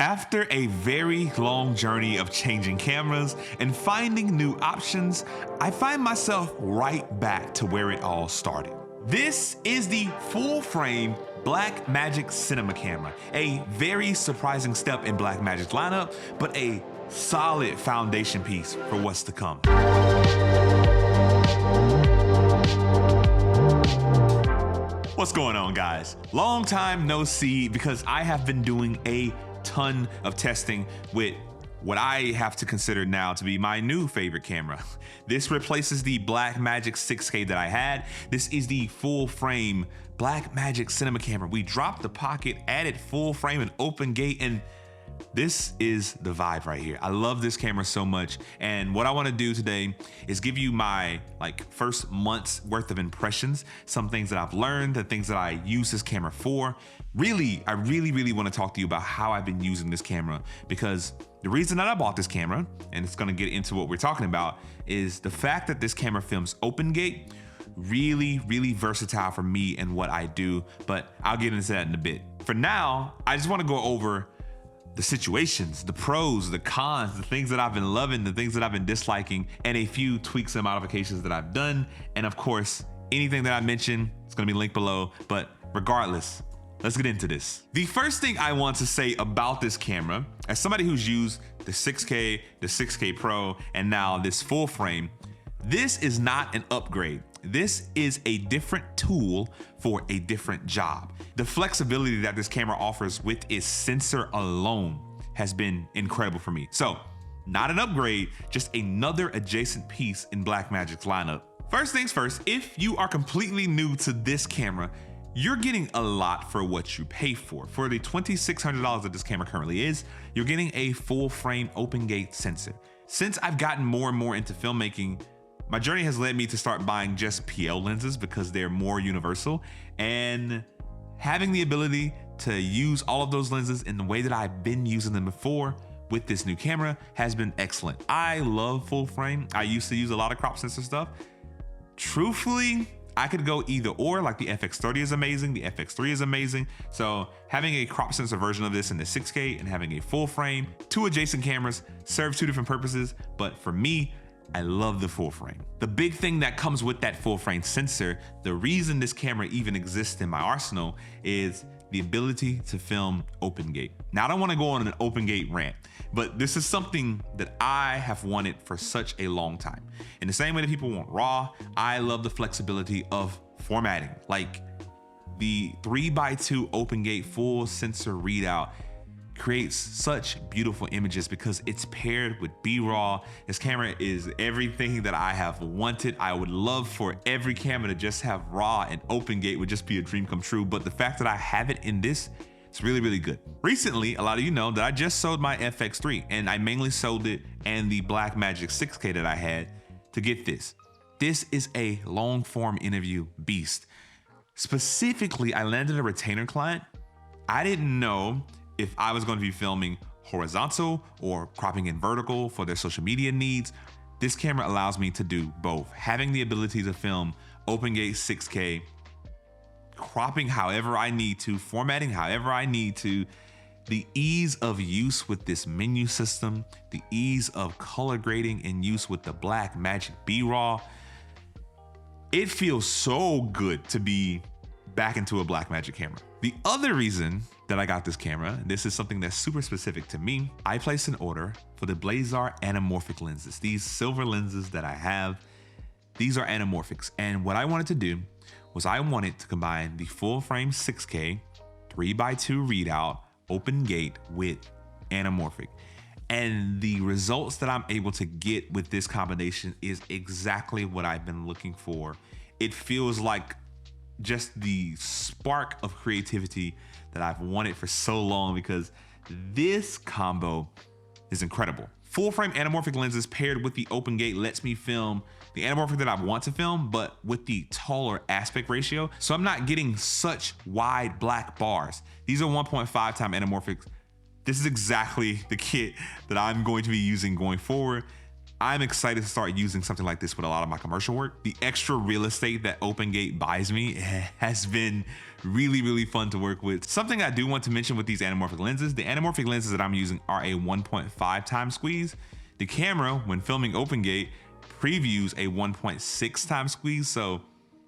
After a very long journey of changing cameras and finding new options, I find myself right back to where it all started. This is the full frame Blackmagic Cinema camera, a very surprising step in Blackmagic's lineup, but a solid foundation piece for what's to come. What's going on, guys? Long time no see, because I have been doing a ton of testing with what I have to consider now to be my new favorite camera. This replaces the Blackmagic 6K that I had. This is the full frame Blackmagic Cinema camera. We dropped the pocket, added full frame and open gate, and this is the vibe right here. I love this camera so much. And what I want to do today is give you my first month's worth of impressions, some things that I've learned, the things that I use this camera for. I really want to talk to you about how I've been using this camera, because the reason that I bought this camera, and it's going to get into what we're talking about, is the fact that this camera films open gate. Really versatile for me and what I do, but I'll get into that in a bit. For now, I just want to go over the situations, the pros, the cons, the things that I've been loving, the things that I've been disliking, and a few tweaks and modifications that I've done. And of course, anything that I mention is gonna be linked below, but regardless, let's get into this. The first thing I want to say about this camera, as somebody who's used the 6K, the 6K Pro, and now this full frame, this is not an upgrade. This is a different tool for a different job. The flexibility that this camera offers with its sensor alone has been incredible for me. So, not an upgrade, just another adjacent piece in Blackmagic's lineup. First things first, if you are completely new to this camera, you're getting a lot for what you pay for. For the $2,600 that this camera currently is, you're getting a full frame open gate sensor. Since I've gotten more and more into filmmaking, my journey has led me to start buying just PL lenses because they're more universal, and having the ability to use all of those lenses in the way that I've been using them before with this new camera has been excellent. I love full frame. I used to use a lot of crop sensor stuff. Truthfully, I could go either or. Like the FX30 is amazing, the FX3 is amazing. So having a crop sensor version of this in the 6K and having a full frame, two adjacent cameras serve two different purposes, but for me, I love the full frame. The big thing that comes with that full frame sensor, the reason this camera even exists in my arsenal, is the ability to film open gate. Now, I don't want to go on an open gate rant, but this is something that I have wanted for such a long time. In the same way that people want RAW, I love the flexibility of formatting. Like the 3x2 open gate full sensor readout creates such beautiful images because it's paired with B-RAW. This camera is everything that I have wanted. I would love for every camera to just have RAW, and open gate would just be a dream come true. But the fact that I have it in this, it's really good. Recently, a lot of you know that I just sold my FX3, and I mainly sold it and the Blackmagic 6K that I had to get this. This is a long form interview beast. Specifically, I landed a retainer client. I didn't know if I was going to be filming horizontal or cropping in vertical for their social media needs. This camera allows me to do both. Having the ability to film open gate 6K, cropping however I need to, formatting however I need to, the ease of use with this menu system, the ease of color grading in use with the Blackmagic B-RAW. It feels so good to be back into a Blackmagic camera. The other reason that I got this camera, this is something that's super specific to me, I placed an order for the Blazar Anamorphic lenses. These silver lenses that I have, these are anamorphics. And what I wanted to do was I wanted to combine the full frame 6K, 3x2 readout, open gate with anamorphic. And the results that I'm able to get with this combination is exactly what I've been looking for. It feels like just the spark of creativity that I've wanted for so long, because this combo is incredible. Full frame anamorphic lenses paired with the open gate lets me film the anamorphic that I want to film, but with the taller aspect ratio. So I'm not getting such wide black bars. These are 1.5 time anamorphics. This is exactly the kit that I'm going to be using going forward. I'm excited to start using something like this with a lot of my commercial work. The extra real estate that OpenGate buys me has been really, really fun to work with. Something I do want to mention with these anamorphic lenses, the anamorphic lenses that I'm using are a 1.5 times squeeze. The camera, when filming OpenGate, previews a 1.6 times squeeze. So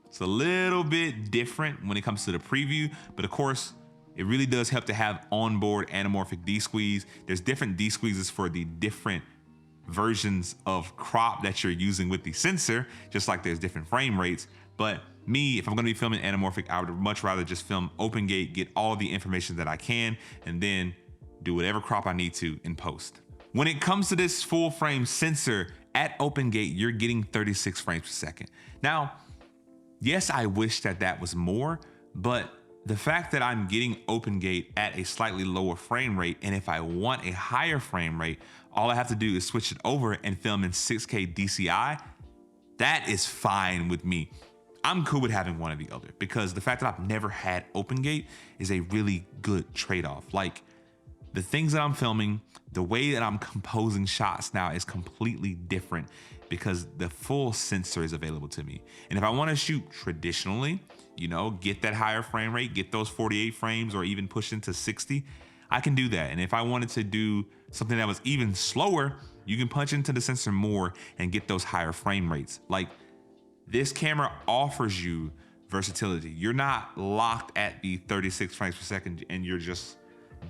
it's a little bit different when it comes to the preview, but of course, it really does help to have onboard anamorphic D-squeeze. There's different D-squeezes for the different versions of crop that you're using with the sensor, just like there's different frame rates. But me, if I'm gonna be filming anamorphic, I would much rather just film OpenGate, get all the information that I can, and then do whatever crop I need to in post. When it comes to this full frame sensor at OpenGate, you're getting 36 frames per second. Now, yes, I wish that that was more, but the fact that I'm getting OpenGate at a slightly lower frame rate, and if I want a higher frame rate, all I have to do is switch it over and film in 6K DCI. That is fine with me. I'm cool with having one or the other because the fact that I've never had OpenGate is a really good trade-off. Like the things that I'm filming, the way that I'm composing shots now is completely different because the full sensor is available to me. And if I want to shoot traditionally, you know, get that higher frame rate, get those 48 frames or even push into 60, I can do that. And if I wanted to do something that was even slower, you can punch into the sensor more and get those higher frame rates. Like this camera offers you versatility. You're not locked at the 36 frames per second and you're just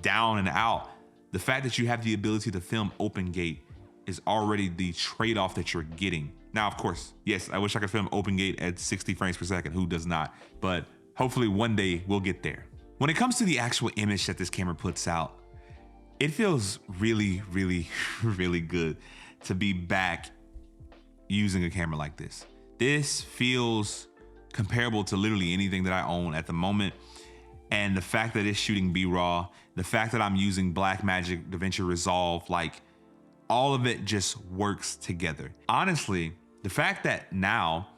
down and out. The fact that you have the ability to film OpenGate is already the trade-off that you're getting. Now, of course, yes, I wish I could film OpenGate at 60 frames per second. Who does not? But hopefully one day we'll get there. When it comes to the actual image that this camera puts out, it feels really, really, really good to be back using a camera like this. This feels comparable to literally anything that I own at the moment. And the fact that it's shooting B-RAW, the fact that I'm using Blackmagic DaVinci Resolve, like all of it just works together. Honestly, the fact that now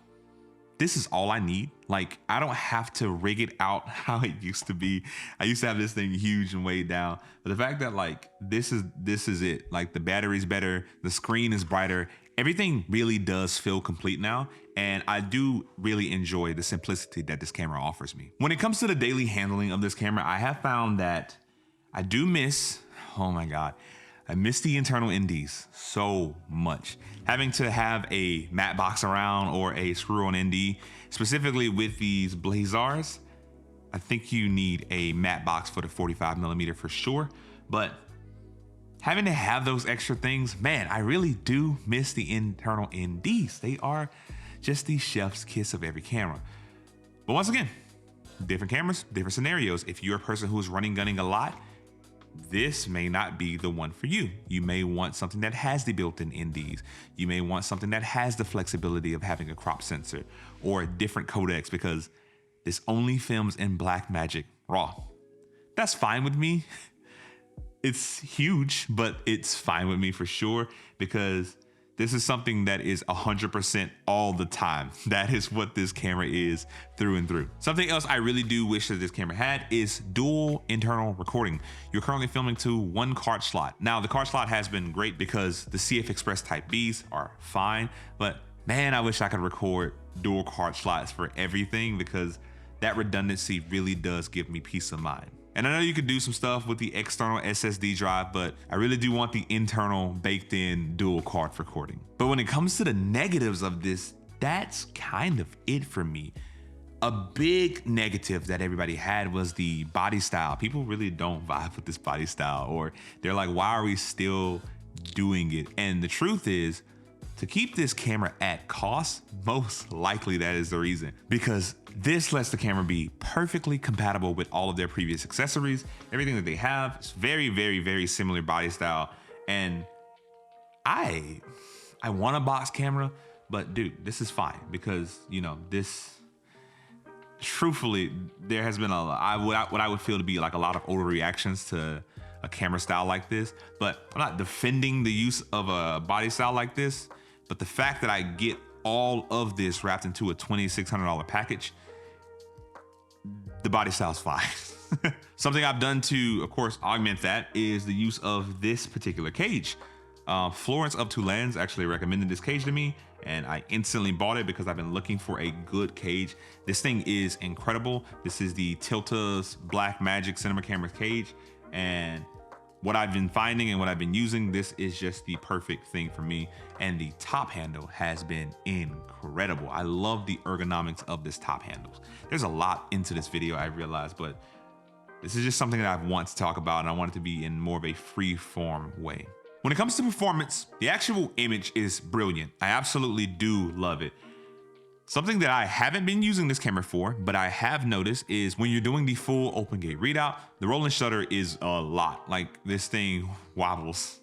this is all I need. Like I don't have to rig it out how it used to be. I used to have this thing huge and way down, but the fact that like this is it. Like the battery's better, the screen is brighter. Everything really does feel complete now. And I do really enjoy the simplicity that this camera offers me. When it comes to the daily handling of this camera, I have found that I do miss, oh my God, I miss the internal NDs so much. Having to have a matte box around or a screw-on ND, specifically with these Blazars, I think you need a matte box for the 45mm for sure. But having to have those extra things, man, I really do miss the internal NDs. They are just the chef's kiss of every camera. But once again, different cameras, different scenarios. If you're a person who's running gunning a lot, this may not be the one for you. You may want something that has the built-in NDs. You may want something that has the flexibility of having a crop sensor or different codecs because this only films in Blackmagic RAW. That's fine with me. It's huge, but it's fine with me for sure because this is something that is 100% all the time. That is what this camera is through and through. Something else I really do wish that this camera had is dual internal recording. You're currently filming to one card slot. Now the card slot has been great because the CF Express Type Bs are fine, but man, I wish I could record dual card slots for everything because that redundancy really does give me peace of mind. And I know you could do some stuff with the external SSD drive, but I really do want the internal baked in dual card recording. But when it comes to the negatives of this, that's kind of it for me. A big negative that everybody had was the body style. People really don't vibe with this body style, or they're like, why are we still doing it? And the truth is, to keep this camera at cost, most likely that is the reason, because this lets the camera be perfectly compatible with all of their previous accessories, everything that they have. It's very, very, very similar body style. And I want a box camera, but dude, this is fine because, you know, this, truthfully, there has been what I would feel to be like a lot of overreactions to a camera style like this, but I'm not defending the use of a body style like this. But the fact that I get all of this wrapped into a $2,600 package, the body style's fine. Something I've done to, of course, augment that is the use of this particular cage. Florence of Tulans actually recommended this cage to me, and I instantly bought it because I've been looking for a good cage. This thing is incredible. This is the Tilta's Blackmagic cinema camera cage, and what I've been finding and what I've been using, this is just the perfect thing for me. And the top handle has been incredible. I love the ergonomics of this top handles. There's a lot into this video, I realize, but this is just something that I want to talk about, and I want it to be in more of a free form way. When it comes to performance, the actual image is brilliant. I absolutely do love it. Something that I haven't been using this camera for, but I have noticed, is when you're doing the full open gate readout, the rolling shutter is a lot. Like, this thing wobbles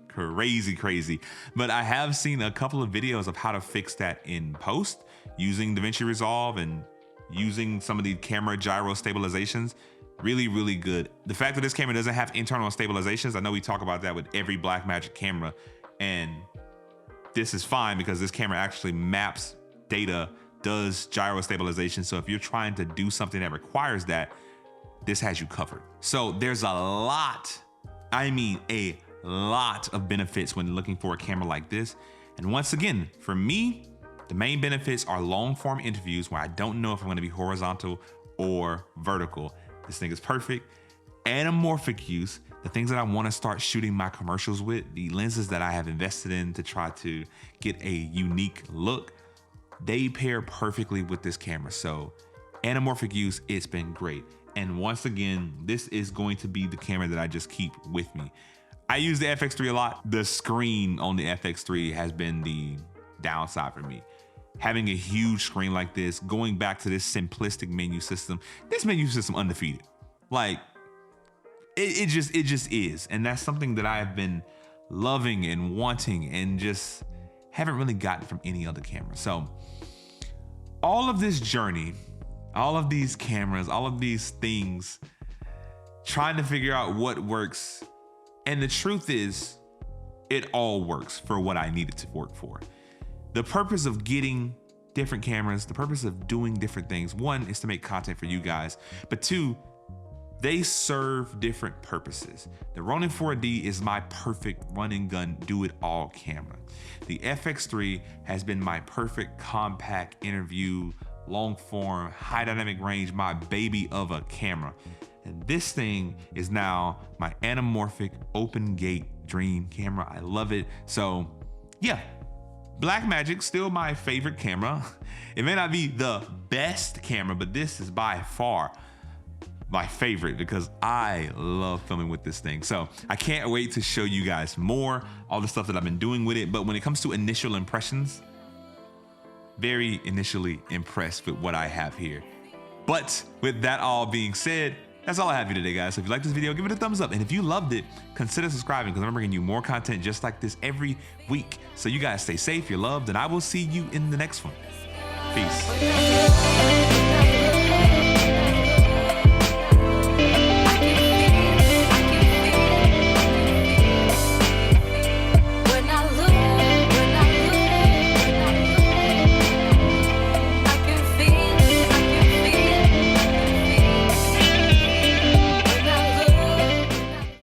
crazy. But I have seen a couple of videos of how to fix that in post using DaVinci Resolve and using some of the camera gyro stabilizations. Really good. The fact that this camera doesn't have internal stabilizations, I know we talk about that with every Blackmagic camera, and this is fine because this camera actually maps data, does gyro stabilization. So if you're trying to do something that requires that, this has you covered. So there's a lot, I mean a lot of benefits when looking for a camera like this. And once again, for me, the main benefits are long form interviews where I don't know if I'm gonna be horizontal or vertical. This thing is perfect. Anamorphic use, the things that I want to start shooting my commercials with, the lenses that I have invested in to try to get a unique look, they pair perfectly with this camera. So anamorphic use, it's been great. And once again, this is going to be the camera that I just keep with me. I use the FX3 a lot. The screen on the FX3 has been the downside for me. Having a huge screen like this, going back to this simplistic menu system, this menu system undefeated. Like, it just is. And that's something that I've been loving and wanting and just haven't really gotten from any other camera. So all of this journey, all of these cameras, all of these things, trying to figure out what works. And the truth is, it all works for what I need it to work for. The purpose of getting different cameras, the purpose of doing different things, one is to make content for you guys, but two, they serve different purposes. The Ronin 4D is my perfect run and gun, do it all camera. The FX3 has been my perfect compact interview, long form, high dynamic range, my baby of a camera. And this thing is now my anamorphic open gate dream camera. I love it. So yeah, Blackmagic, still my favorite camera. It may not be the best camera, but this is by far my favorite because I love filming with this thing. So I can't wait to show you guys more, all the stuff that I've been doing with it. But when it comes to initial impressions, very initially impressed with what I have here. But with that all being said, that's all I have for you today, guys. So if you like this video, give it a thumbs up. And if you loved it, consider subscribing because I'm bringing you more content just like this every week. So you guys stay safe, you're loved, and I will see you in the next one. Peace.